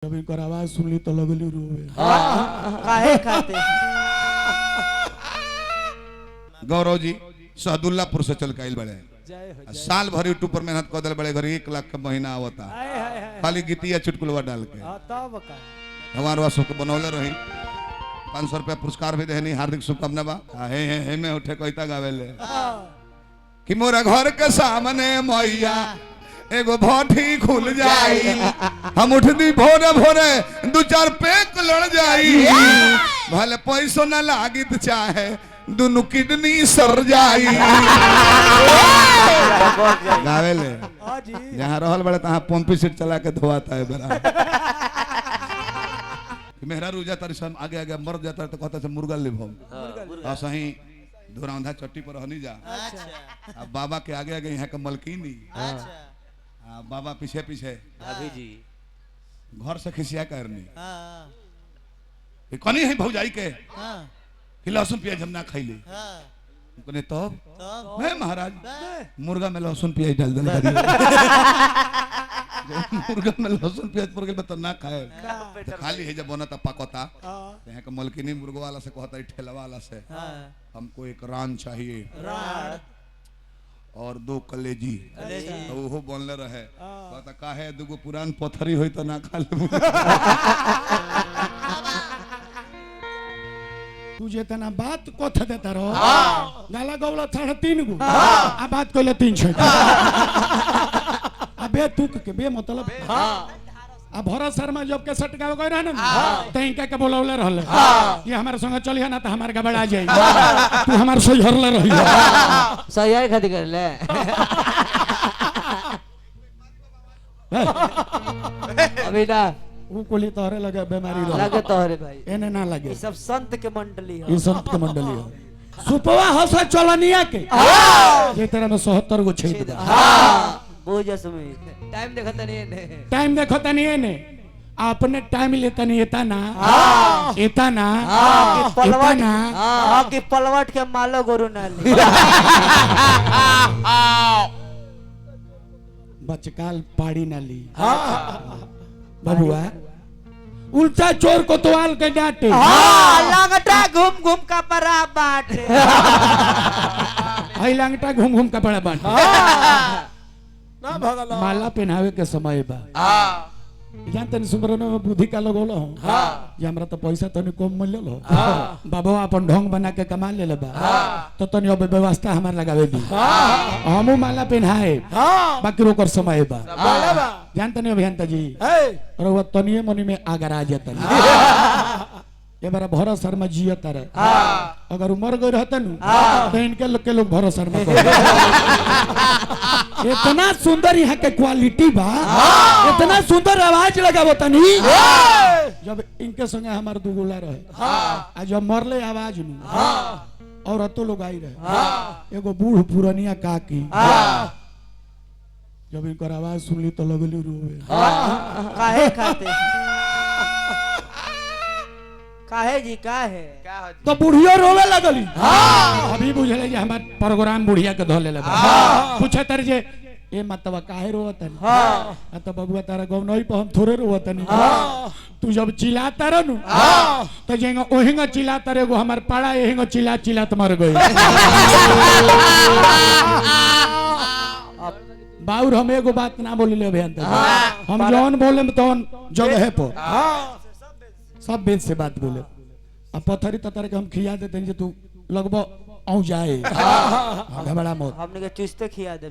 जब इनकर आवाज सुनली तो लगली रोवे। काहे खाते? गौरव जी सहदुल्लापुर से चल के आइल बड़े, साल भर यूट्यूब पर मेहनत कर दिल बड़े, घर 1 लाख का महीना आवता खाली गीतिया चुटकुलवा डाल के। हमारे वास के बनौले रही 500 रुपया पुरस्कार भी देनी, हार्दिक शुभकामना बा। हे में उठे कोईता गावेले कि मोरा घर के सामने मैया एगो भट्टी खुल जाई, हम उठती भोरे भोरे 2-4 पेक लड़ जाई, भले पैसो न लागित चाहे दोनों किडनी सर जाई। गावेले जहाँ रहल बड़े तहाँ पंपी सेट चला के धोआता है बड़ा। मेहरा रूजा तारी सब आगे आगे मर जाता है तो कहता है मुर्गा ले भम और सही धुरंधा चट्टी पर रहनी जा। अब बाबा के आगे आगे यहाँ का मलकीनी, बाबा पीछे पीछे अभी जी घर से खिसिया करनी कनी है भौजाई के कि लहसुन प्याज हम ना खैले कने तब मैं महाराज मुर्गा में लहसुन प्याज डाल देना मुर्गा में लहसुन प्याज मुर्गे में तो ना खाए तो खाली है जब बनता पकता यहाँ का मलकिनी मुर्गा वाला से कहता है ठेला वाला से हमको एक रान चाहिए और 2 कलेजी तो वो बोलने रहे कहता काहे दुगो पुरान पथरी होई तो ना खा ले। तू जेतना बात कथ देता रहो गाला गौला 3.5 गो आ बात कहले 3-6 अबे तू के बे मतलब अब भरत शर्मा जब के सट गावे रहे ना त इनका के बोलौले रहले ये हमारे संग चलिए ना त हमार गबड़ा जाई, तू हमार सही हरले रही सही है खातिर कर ले। अभी ना वो कोली तोहरे लगे बीमारी लगे तोहरे भाई एने ना लगे। सब संत के मंडली है, ये संत के मंडली है। सुपवा हंसा चलनिया के ये तरह में 77 गो छेद बुझ समय टाइम देखता नहीं है, टाइम देखता नहीं है ने अपने टाइम लेता नहीं एता ना कि पलवट के मालो गुरु ना ले बचकाल पाड़ी ना ली बबुआ उल्टा चोर को तोवाल के डांटे लगटा घूम घूम का परा बाटे आई लंगटा घूम घूम का पड़ा बांटे ना भगला माला पहनावे के समय बा जानते नहीं सुमरन में बुद्धि का लगोलो हो ये हमरा तो पैसा तनी कम मिल लो बाबा अपन ढंग बना के कमा ले बा तो तनी अब व्यवस्था हमार लगावे दी हमू माला पहनाए बाकी रोकर समय बा जानते नहीं अभियंता जी और वो तनिए मनी में आगर आ जाता ये बारा भरत शर्मा जियत रहे अगर मर गए रहते तो इनके लोग भरत शर्मा इतना सुंदर यहाँ के क्वालिटी बा, इतना सुंदर आवाज लगा वो तनी जब इनके संगे हमारे दुगुला रहे आज जब मरले आवाज नु और तो लोग आई रहे एगो बूढ़ पुरानिया काकी जब इनकर आवाज सुनली तो लगली रोवे। काहे खाते? काहे जी काहे? तो बुढ़िया रोवे लगली अभी बुझले जे हमार प्रोग्राम बुढ़िया के धोले लगा पूछे तर जे ए मतवा काहे रोवतन तो बबुआ तारा गौनई पे हम थोड़े रोवतनी तू जब चिल्लाता रहनु तो जेंगा ओहिंगा चिल्लाता रे गो हमार पाड़ा एहिंगा चिल्ला मर गई। बाउर हम एगो बात ना बोलिले अभियंता हम जौन बोले तो जगह पर सब बेद से बात बोले अब पथरी ततर के हम खिया देते हैं जे तू लगभग औ जाए घबरा मत हमने के चुस्ते खिया दे।